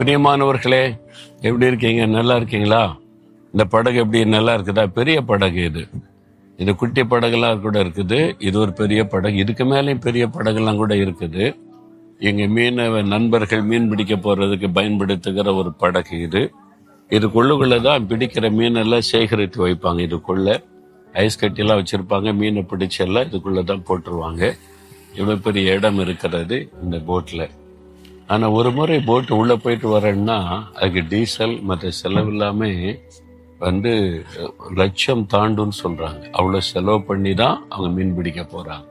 பிரியமானவர்களே, எப்படி இருக்கீங்க? நல்லா இருக்கீங்களா? இந்த படகு எப்படி நல்லா இருக்குதா? பெரிய படகு இது. இது குட்டி படகுலாம் கூட இருக்குது. இது ஒரு பெரிய படகு. இதுக்கு மேலேயும் பெரிய படகுலாம் கூட இருக்குது. எங்க மீனவ நண்பர்கள் மீன் பிடிக்க போறதுக்கு பயன்படுத்துகிற ஒரு படகு இது. இதுக்குள்ளுக்குள்ளதான் பிடிக்கிற மீனெல்லாம் சேகரித்து வைப்பாங்க. இதுக்குள்ள ஐஸ் கட்டியெல்லாம் வச்சிருப்பாங்க. மீனை பிடிச்செல்லாம் இதுக்குள்ளதான் போட்டுருவாங்க. இவ்வளவு பெரிய இடம் இருக்கிறது இந்த போட்ல. ஆனா ஒரு முறை போட்டு உள்ள போயிட்டு வரேன்னா அதுக்கு டீசல் மற்ற செலவு இல்லாம லட்சம் தாண்டுன்னு சொல்றாங்க. அவ்வளவு செலவு பண்ணி தான் அவங்க மீன் பிடிக்க போறாங்க.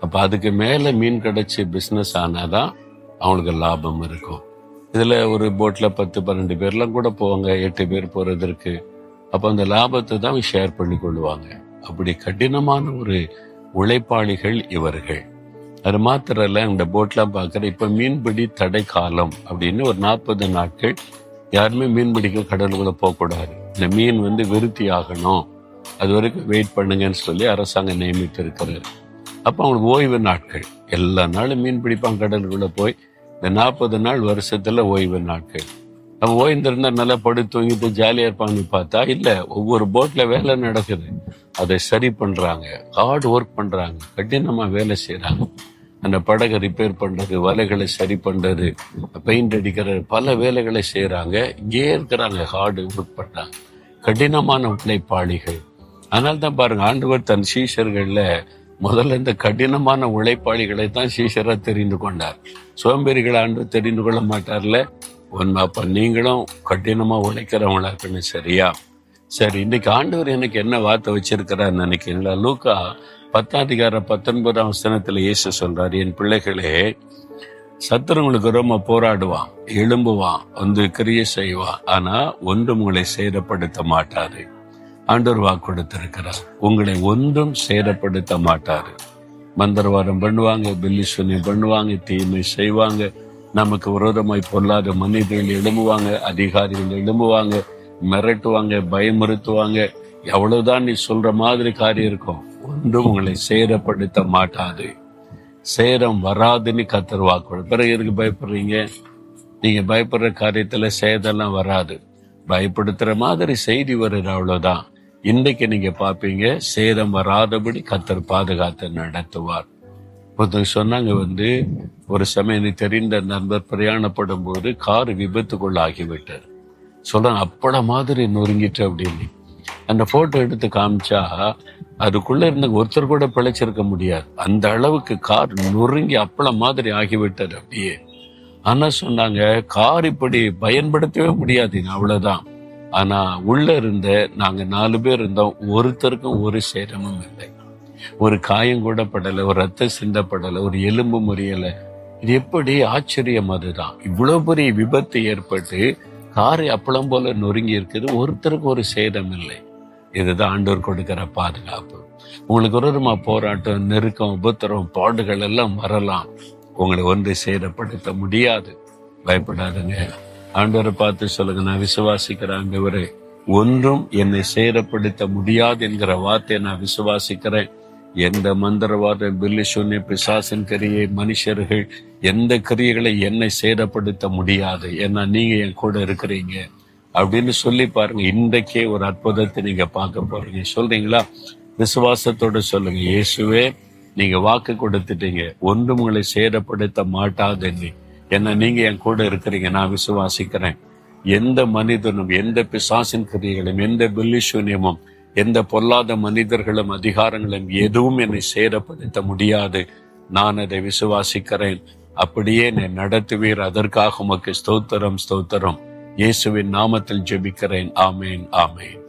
அப்ப அதுக்கு மேல மீன் கிடைச்சி பிசினஸ் ஆனாதான் அவங்களுக்கு லாபம் இருக்கும். இதுல ஒரு போட்ல 10-12 பேர்லாம் கூட போவாங்க, 8 பேர் போறதற்கு. அப்ப அந்த லாபத்தை தான் ஷேர் பண்ணி கொள்வாங்க. அப்படி கடினமான ஒரு உழைப்பாளிகள் இவர்கள். அது மாத்திரம் இல்ல, இந்த போட்லாம் பாக்குற இப்ப மீன்பிடி தடை காலம் அப்படின்னு ஒரு 40 நாட்கள் யாருமே மீன் பிடிக்க கடலுக்குள்ள போகக்கூடாது. இந்த மீன் விருத்தி ஆகணும், அது வரைக்கும் வெயிட் பண்ணுங்கன்னு சொல்லி அரசாங்கம் நியமித்து இருக்கிறாரு. அப்ப அவங்களுக்கு ஓய்வு நாட்கள், எல்லா நாளும் மீன் பிடிப்பாங்க கடலுக்குள்ள போய். இந்த 40 நாள் வருஷத்துல ஓய்வு நாட்கள். நம்ம ஓய்ந்திருந்தா நல்லா படுத்து தூங்கிட்டு ஜாலியா இருப்பாங்கன்னு பார்த்தா இல்ல, ஒவ்வொரு போட்ல வேலை நடக்குது. அதை சரி பண்றாங்க, ஹார்ட் ஒர்க் பண்றாங்க, கடினமா வேலை செய்யறாங்க. அந்த படகை ரிப்பேர் பண்றது, வலைகளை சரி பண்றது, பெயிண்ட் அடிக்கிறது, பல வேலைகளை செய்யறாங்க. இங்கே இருக்கிறாங்க, ஹார்டு ஒர்க் பண்றாங்க, கடினமான உழைப்பாளிகள். அதனால தான் பாருங்க, ஆண்டவர் தன் சீஷர்கள்ல முதல்ல இந்த கடினமான உழைப்பாளிகளை தான் சீஷரா தெரிந்து கொண்டார். சோம்பேறிகளை ஆண்டவர் தெரிந்து கொள்ள மாட்டார்ல. அப்ப நீங்களும் கடினமா உழைக்கிறவங்களா இருக்கணும். சரியா? சரி, இன்னைக்கு ஆண்டவர் எனக்கு என்ன வார்த்தை வச்சிருக்கிறார் நினைக்கிறீங்களா? லூக்கா 10:19 இயேசு சொல்றாரு, என் பிள்ளைகளே, சத்துருங்களுக்கு ரொம்ப போராடுவான், எழும்புவான், கிரியை செய்வான், ஆனா ஒன்றும் உங்களை சேதப்படுத்த மாட்டாரு. ஆண்டவர் வாக்கு கொடுத்திருக்கிறார், உங்களை ஒன்றும் சேதப்படுத்த மாட்டாரு. மந்திரவாதம் பண்ணுவாங்க, பில்லி சூனியம் பண்ணுவாங்க, தீமை செய்வாங்க, நமக்கு விரோதமாய் பொல்லாத மனிதர்கள் எழும்புவாங்க, அதிகாரிகள் எழும்புவாங்க, மிரட்டுவாங்க, பயமுறுத்துவாங்க. எவ்வளவுதான் நீ சொல்ற மாதிரி காரியம் இருக்கும், ஒன்றும் உங்களை சேதப்படுத்த மாட்டாது. சேரம் வராதுன்னு கர்த்தர் வாக்கு. பிறகு எதுக்கு பயப்படுறீங்க? நீங்க பயப்படுற காரியத்துல சேதம்லாம் வராது. பயப்படுத்துற மாதிரி செய்தி வருது, அவ்வளவுதான். இன்றைக்கு நீங்க பாப்பீங்க, சேதம் வராதபடி கர்த்தர் பாதுகாத்து நடத்துவார். ஒருத்தர் சொன்னாங்க, ஒரு சமயம் தெரிந்த நண்பர் பிரயாணப்படும் போது கார் விபத்துக்குள்ள ஆகிவிட்டார். சொல்றாங்க, அப்பட மாதிரி நொறுங்கிட்டு அப்படின்னு. அந்த போட்டோ எடுத்து காமிச்சா அதுக்குள்ள இருந்த ஒருத்தர் கூட பிழைச்சிருக்க முடியாது. அந்த அளவுக்கு கார் நொறுங்கி அப்பள மாதிரி ஆகிவிட்டது அப்படியே. ஆனா சொன்னாங்க, கார் இப்படி பயன்படுத்தவே முடியாது, அவ்வளவுதான். ஆனா உள்ள இருந்த நாங்க 4 பேர் இருந்தோம், ஒருத்தருக்கும் ஒரு சேதமும் இல்லை, ஒரு காயம் கூட படலை, ஒரு ரத்தம் சிந்தப்படலை, ஒரு எலும்பு முறியலை. இது எப்படி ஆச்சரியம்! அதுதான், இவ்வளவு பெரிய விபத்து ஏற்பட்டு காரை அப்பளம் போல நொறுங்கி இருக்குது, ஒருத்தருக்கு ஒரு சேதம் இல்லை. இதுதான் ஆண்டவர் கொடுக்கிற பாதுகாப்பு. உங்களுக்கு விரோதமா போராட்டம், நெருக்கம், உபத்திரம், பாடுகள் எல்லாம் வரலாம், உங்களை ஒன்றை சேதப்படுத்த முடியாது. பயப்படாதுங்க. ஆண்டவரை பார்த்து சொல்லுங்க, நான் விசுவாசிக்கிறேன் ஆண்டவரே, ஒன்றும் என்னை சேதப்படுத்த முடியாது என்கிற வார்த்தையை நான் விசுவாசிக்கிறேன். எந்த மந்திரவாத, பில்லி சூன்ய, பிசாசின் கிரியை, மனுஷர்கள் எந்த கிரியைகளை என்னை சேதப்படுத்த முடியாது, ஏன்னா நீங்க என் கூட இருக்கிறீங்க அப்படின்னு சொல்லி பாருங்க. இன்றைக்கே ஒரு அற்புதத்தை நீங்க பார்க்க போறீங்க. சொல்றீங்களா? விசுவாசத்தோட சொல்லுங்க, இயேசுவே, நீங்க வாக்கு கொடுத்துட்டீங்க, ஒன்றும் உங்களை சேதப்படுத்த மாட்டாதுன்னு. ஏன்னா நீங்க என் கூட இருக்கிறீங்க, நான் விசுவாசிக்கிறேன். எந்த மனிதனும், எந்த பிசாசின் கிரியைகளும், எந்த பில்லி சூன்யமும், எந்த பொல்லாத மனிதர்களும், அதிகாரங்களும் எதுவும் என்னை சேதப்படுத்த முடியாது. நான் அதை விசுவாசிக்கிறேன். அப்படியே என்னை நடத்துவீர். அதற்காக உமக்கு ஸ்தோத்திரம், ஸ்தோத்திரம். இயேசுவின் நாமத்தில் ஜெபிக்கிறேன். ஆமேன், ஆமேன்.